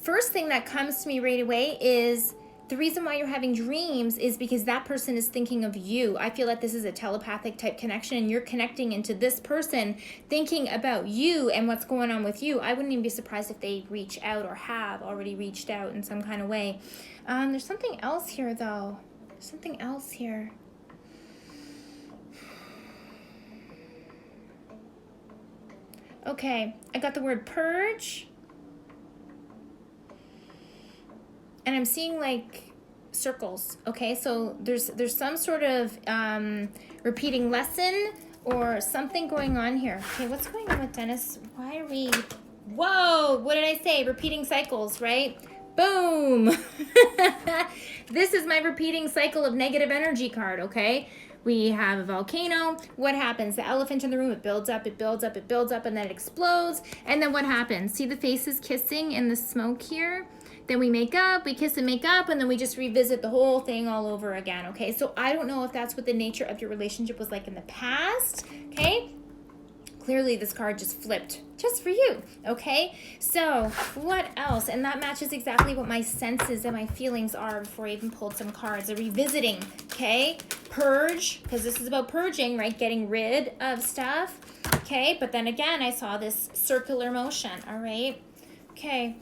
First thing that comes to me right away is the reason why you're having dreams is because that person is thinking of you. I feel like this is a telepathic type connection and you're connecting into this person thinking about you and what's going on with you. I wouldn't even be surprised if they reach out or have already reached out in some kind of way. There's something else here though. There's something else here. Okay, I got the word purge. And I'm seeing like circles, okay? So there's some sort of repeating lesson or something going on here. Okay, what's going on with Dennis? Why are we... Whoa, what did I say? Repeating cycles, right? Boom! This is my repeating cycle of negative energy card, okay? We have a volcano. What happens? The elephant in the room, it builds up, it builds up, it builds up, and then it explodes. And then what happens? See the faces kissing in the smoke here? Then we make up, we kiss and make up, and then we just revisit the whole thing all over again, okay? So I don't know if that's what the nature of your relationship was like in the past, okay? Clearly this card just flipped just for you, okay? So what else? And that matches exactly what my senses and my feelings are before I even pulled some cards. A revisiting, okay? Purge, because this is about purging, right? Getting rid of stuff, okay? But then again, I saw this circular motion, all right? Okay.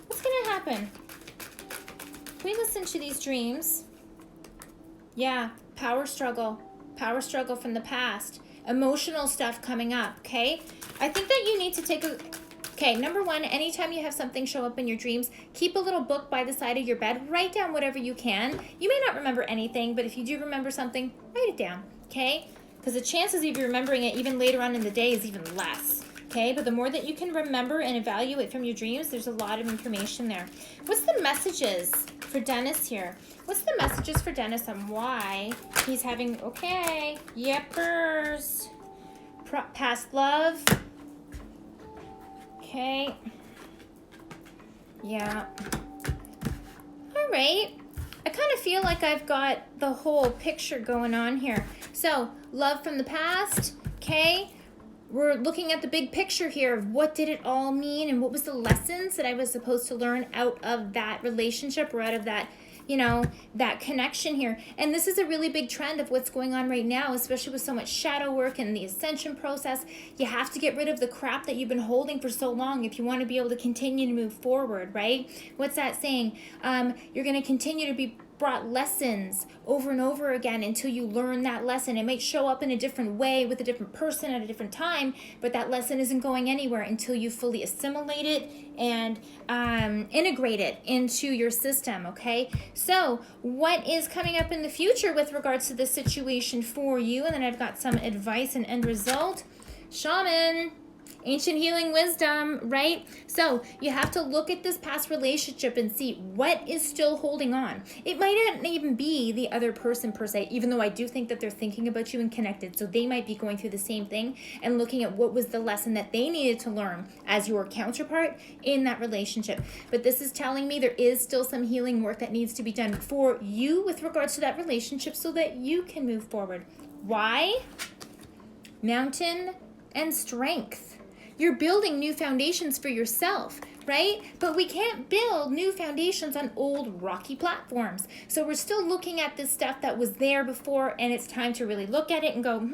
What's going to happen? We listen to these dreams. Yeah, power struggle from the past, emotional stuff coming up, okay? I think that you need to take a, okay, number one, anytime you have something show up in your dreams, keep a little book by the side of your bed, write down whatever you can. You may not remember anything, but if you do remember something, write it down, okay? Because the chances of you remembering it even later on in the day is even less. Okay, but the more that you can remember and evaluate from your dreams, there's a lot of information there. What's the messages for Dennis here? What's the messages for Dennis on why he's having, okay, yippers, past love, okay, yeah, all right. I kind of feel like I've got the whole picture going on here. So, love from the past, okay. We're looking at the big picture here of what did it all mean and what was the lessons that I was supposed to learn out of that relationship or out of that, you know, that connection here. And this is a really big trend of what's going on right now, especially with so much shadow work and the ascension process. You have to get rid of the crap that you've been holding for so long if you want to be able to continue to move forward, right? What's that saying? You're going to continue to be brought lessons over and over again until you learn that lesson. It might show up in a different way with a different person at a different time, but that lesson isn't going anywhere until you fully assimilate it and integrate it into your system, okay? So what is coming up in the future with regards to this situation for you? And then I've got some advice and end result. Shaman. Ancient healing wisdom, right? So you have to look at this past relationship and see what is still holding on. It might not even be the other person per se, even though I do think that they're thinking about you and connected. So they might be going through the same thing and looking at what was the lesson that they needed to learn as your counterpart in that relationship. But this is telling me there is still some healing work that needs to be done for you with regards to that relationship so that you can move forward. Why? Mountain and strength. You're building new foundations for yourself, right? But we can't build new foundations on old rocky platforms. So we're still looking at this stuff that was there before, and it's time to really look at it and go,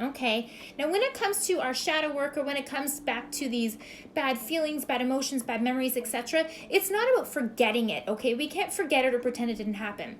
okay. Now, when it comes to our shadow work, or when it comes back to these bad feelings, bad emotions, bad memories, etc., it's not about forgetting it, okay? We can't forget it or pretend it didn't happen.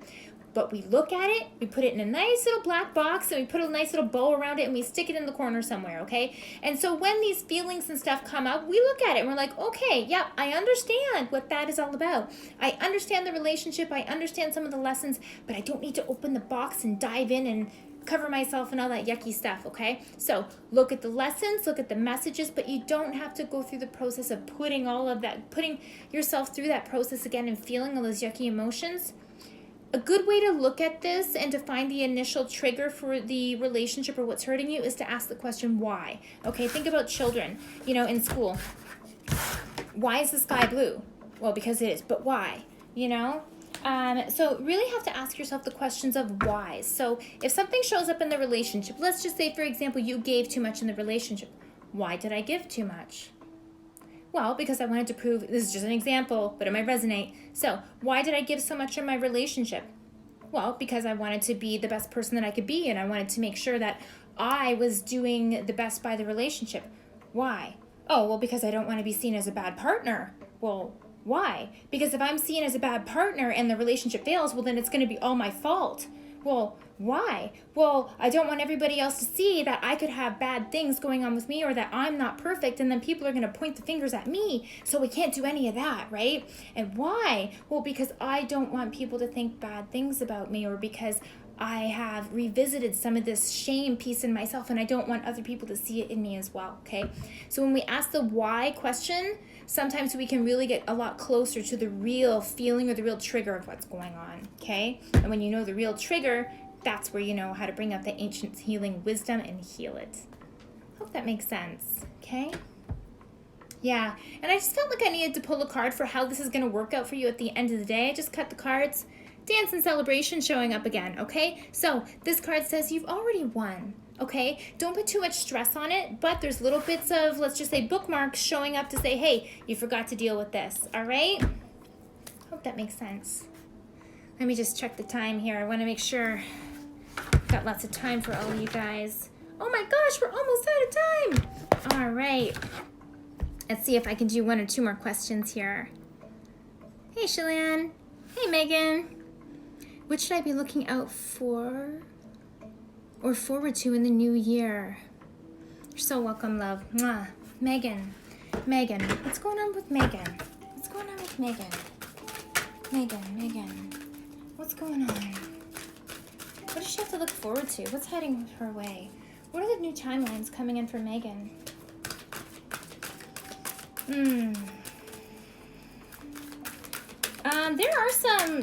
But we look at it, we put it in a nice little black box, and we put a nice little bow around it, and we stick it in the corner somewhere, okay? And so when these feelings and stuff come up, we look at it, and we're like, okay, yeah, I understand what that is all about. I understand the relationship, I understand some of the lessons, but I don't need to open the box and dive in and cover myself and all that yucky stuff, okay? So look at the lessons, look at the messages, but you don't have to go through the process of putting all of that, putting yourself through that process again and feeling all those yucky emotions. A good way to look at this and to find the initial trigger for the relationship or what's hurting you is to ask the question, why? Okay, think about children, in school. Why is the sky blue? Well, because it is, but why? So really have to ask yourself the questions of why. So if something shows up in the relationship, let's just say, for example, you gave too much in the relationship. Why did I give too much? Well, because I wanted to prove, this is just an example, but it might resonate. So, why did I give so much in my relationship? Well, because I wanted to be the best person that I could be, and I wanted to make sure that I was doing the best by the relationship. Why? Oh, well, because I don't want to be seen as a bad partner. Well, why? Because if I'm seen as a bad partner and the relationship fails, well, then it's going to be all my fault. Well, why? Well, I don't want everybody else to see that I could have bad things going on with me or that I'm not perfect, and then people are going to point the fingers at me, so we can't do any of that, right? And why? Well, because I don't want people to think bad things about me, or because I have revisited some of this shame piece in myself, and I don't want other people to see it in me as well, okay? So when we ask the why question, sometimes we can really get a lot closer to the real feeling or the real trigger of what's going on, okay? And when you know the real trigger, that's where you know how to bring up the ancient healing wisdom and heal it. Hope that makes sense, okay? Yeah, and I just felt like I needed to pull a card for how this is going to work out for you at the end of the day. I just cut the cards. Dance and celebration showing up again, okay? So this card says you've already won, okay? Don't put too much stress on it, but there's little bits of, let's just say, bookmarks showing up to say, hey, you forgot to deal with this, all right? Hope that makes sense. Let me just check the time here. I want to make sure I've got lots of time for all of you guys. Oh my gosh, we're almost out of time. All right. Let's see if I can do one or two more questions here. Hey, Shalane. Hey, Megan. What should I be looking out for or forward to in the new year? You're so welcome, love. Mwah. Megan. What's going on with Megan? What's going on with Megan? Megan. What's going on? What does she have to look forward to? What's heading her way? What are the new timelines coming in for Megan?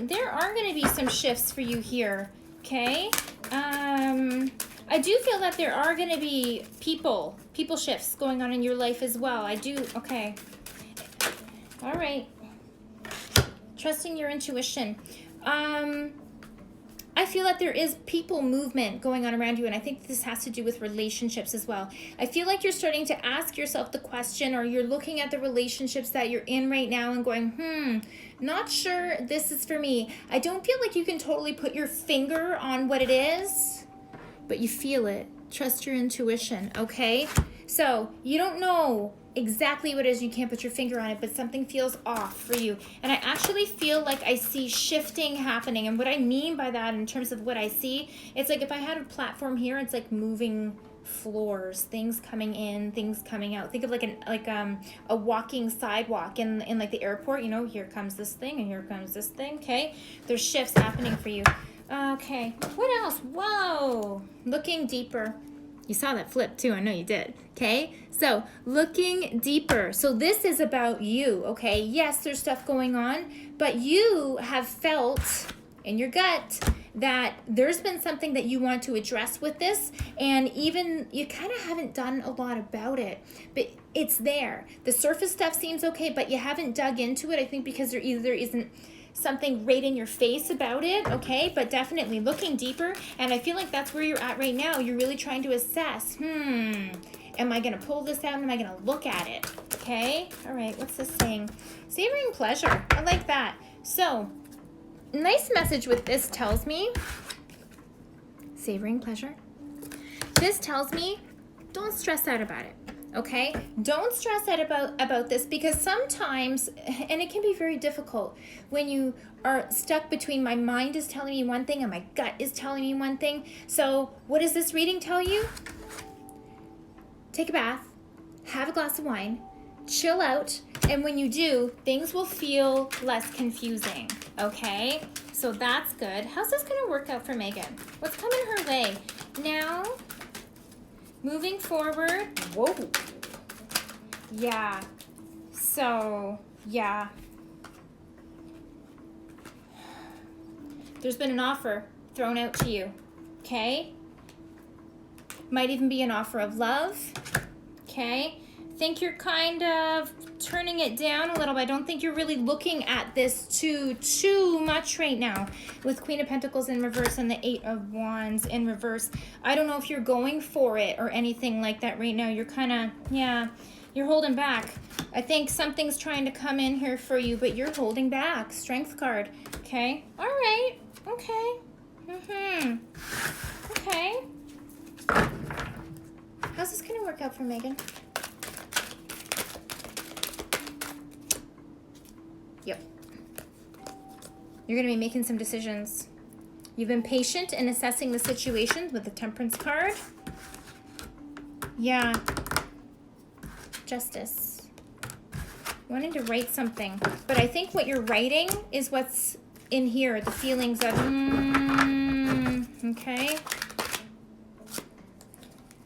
There are going to be some shifts for you here, okay? I do feel that there are going to be people shifts going on in your life as well. I do, okay. All right. Trusting your intuition. I feel that there is people movement going on around you, and I think this has to do with relationships as well. I feel like you're starting to ask yourself the question, or you're looking at the relationships that you're in right now and going, not sure this is for me. I don't feel like you can totally put your finger on what it is, but you feel it. Trust your intuition, okay? So you don't know exactly what it is, you can't put your finger on it, but something feels off for you. And I actually feel like I see shifting happening. And what I mean by that in terms of what I see, it's like if I had a platform here, it's like moving floors, things coming in, things coming out. Think of like a walking sidewalk in like the airport, you know, here comes this thing and here comes this thing, okay? There's shifts happening for you. Okay, what else? Whoa, looking deeper. You saw that flip too, I know you did, okay? So, looking deeper. So this is about you, okay? Yes, there's stuff going on, but you have felt in your gut that there's been something that you want to address with this, and even you kind of haven't done a lot about it, but it's there. The surface stuff seems okay, but you haven't dug into it, I think because there either isn't something right in your face about it, okay? But definitely looking deeper, and I feel like that's where you're at right now. You're really trying to assess, am I going to pull this out? Am I going to look at it? Okay? All right, what's this saying? Savoring pleasure. I like that. So, nice message with this tells me, savoring pleasure. This tells me, don't stress out about it. Okay, don't stress out about this, because sometimes, and it can be very difficult when you are stuck between my mind is telling me one thing and my gut is telling me one thing. So what does this reading tell you? Take a bath, have a glass of wine, chill out, and when you do, things will feel less confusing, okay? So that's good. How's this going to work out for Megan? What's coming her way? Now, moving forward, whoa, yeah, so, yeah, there's been an offer thrown out to you, okay? Might even be an offer of love, okay? Think you're kind of turning it down a little bit. I don't think you're really looking at this too much right now with Queen of Pentacles in reverse and the Eight of Wands in reverse. I don't know if you're going for it or anything like that right now. You're kind of, yeah, you're holding back. I think something's trying to come in here for you, but you're holding back. Strength card, okay? All right, okay. Okay. How's this going to work out for Megan? Yep. You're going to be making some decisions. You've been patient in assessing the situation with the Temperance card. Yeah. Justice. Wanting to write something. But I think what you're writing is what's in here. The feelings of, okay.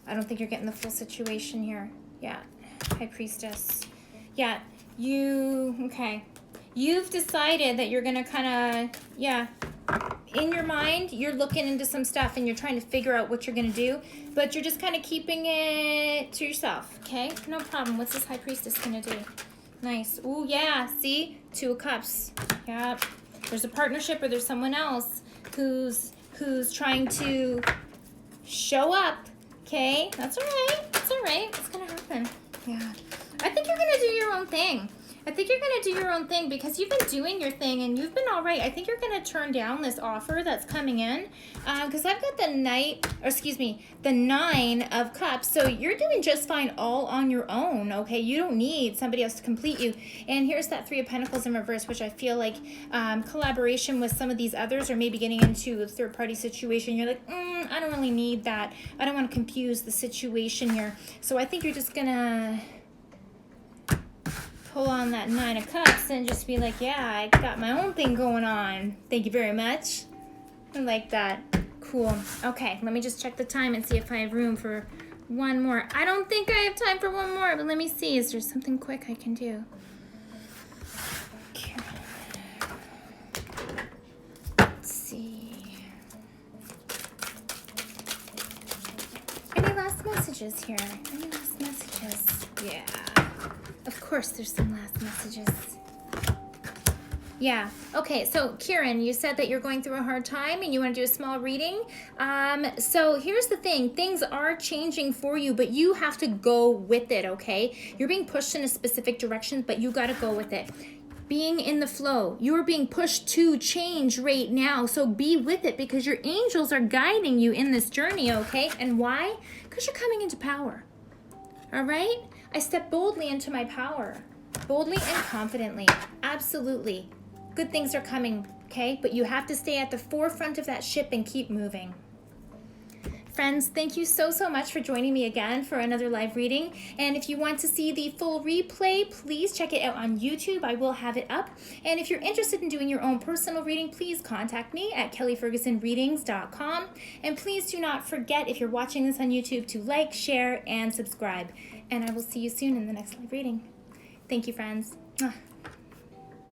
I don't think you're getting the full situation here. Yeah. High Priestess. Yeah. Okay. You've decided that you're going to kind of, yeah, in your mind, you're looking into some stuff and you're trying to figure out what you're going to do, but you're just kind of keeping it to yourself, okay? No problem. What's this High Priestess going to do? Nice. Ooh, yeah. See? Two of Cups. Yep. There's a partnership or there's someone else who's trying to show up, okay? That's all right. That's all right. What's going to happen? Yeah. I think you're going to do your own thing. I think you're going to do your own thing because you've been doing your thing and you've been all right. I think you're going to turn down this offer that's coming in because I've got the 9 of Cups. So you're doing just fine all on your own, okay? You don't need somebody else to complete you. And here's that 3 of Pentacles in reverse, which I feel like collaboration with some of these others or maybe getting into a third-party situation. You're like, I don't really need that. I don't want to confuse the situation here. So I think you're just going to pull on that 9 of Cups and just be like, yeah, I got my own thing going on. Thank you very much. I like that. Cool. Okay, let me just check the time and see if I have room for one more. I don't think I have time for one more, but let me see. Is there something quick I can do? Okay. Let's see. Any last messages here? Any last messages? Yeah. Of course there's some last messages. Yeah. Okay, so Kieran, you said that you're going through a hard time and you want to do a small reading. So here's the thing. Things are changing for you, but you have to go with it, okay? You're being pushed in a specific direction, but you got to go with it. Being in the flow. You're being pushed to change right now, so be with it because your angels are guiding you in this journey, okay? And why? Because you're coming into power. All right? I step boldly into my power. Boldly and confidently. Absolutely. Good things are coming, okay? But you have to stay at the forefront of that ship and keep moving. Friends, thank you so much for joining me again for another live reading. And if you want to see the full replay, please check it out on YouTube. I will have it up. And if you're interested in doing your own personal reading, please contact me at kellyfergusonreadings.com. And please do not forget, if you're watching this on YouTube, to like, share, and subscribe. And I will see you soon in the next live reading. Thank you, friends.